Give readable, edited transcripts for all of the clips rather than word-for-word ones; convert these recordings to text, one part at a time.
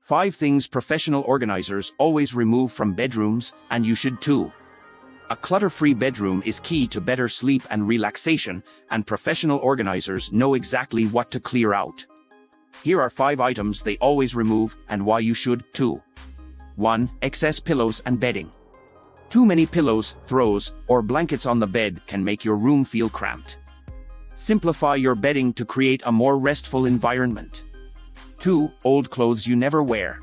5 things professional organizers always remove from bedrooms, and you should too. A clutter-free bedroom is key to better sleep and relaxation, and professional organizers know exactly what to clear out. Here are 5 items they always remove and why you should too. 1. Excess pillows and bedding. Too many pillows, throws, or blankets on the bed can make your room feel cramped. Simplify your bedding to create a more restful environment. 2. Old clothes you never wear.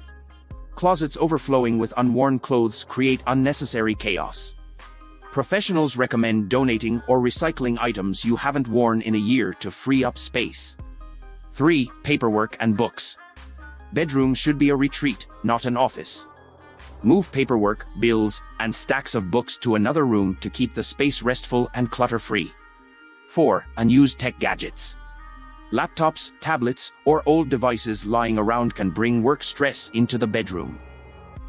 Closets overflowing with unworn clothes create unnecessary chaos. Professionals recommend donating or recycling items you haven't worn in a year to free up space. 3. Paperwork and books. Bedrooms should be a retreat, not an office. Move paperwork, bills, and stacks of books to another room to keep the space restful and clutter-free. 4. Unused tech gadgets. Laptops, tablets, or old devices lying around can bring work stress into the bedroom.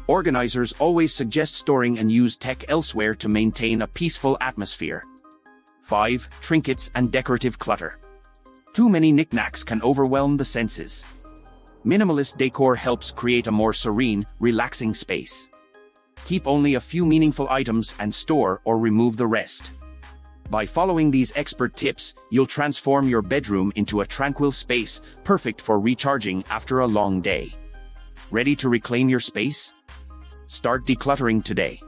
Organizers always suggest storing unused tech elsewhere to maintain a peaceful atmosphere. 5. Trinkets and decorative clutter. Too many knickknacks can overwhelm the senses. Minimalist decor helps create a more serene, relaxing space. Keep only a few meaningful items and store or remove the rest. By following these expert tips, you'll transform your bedroom into a tranquil space, perfect for recharging after a long day. Ready to reclaim your space? Start decluttering today.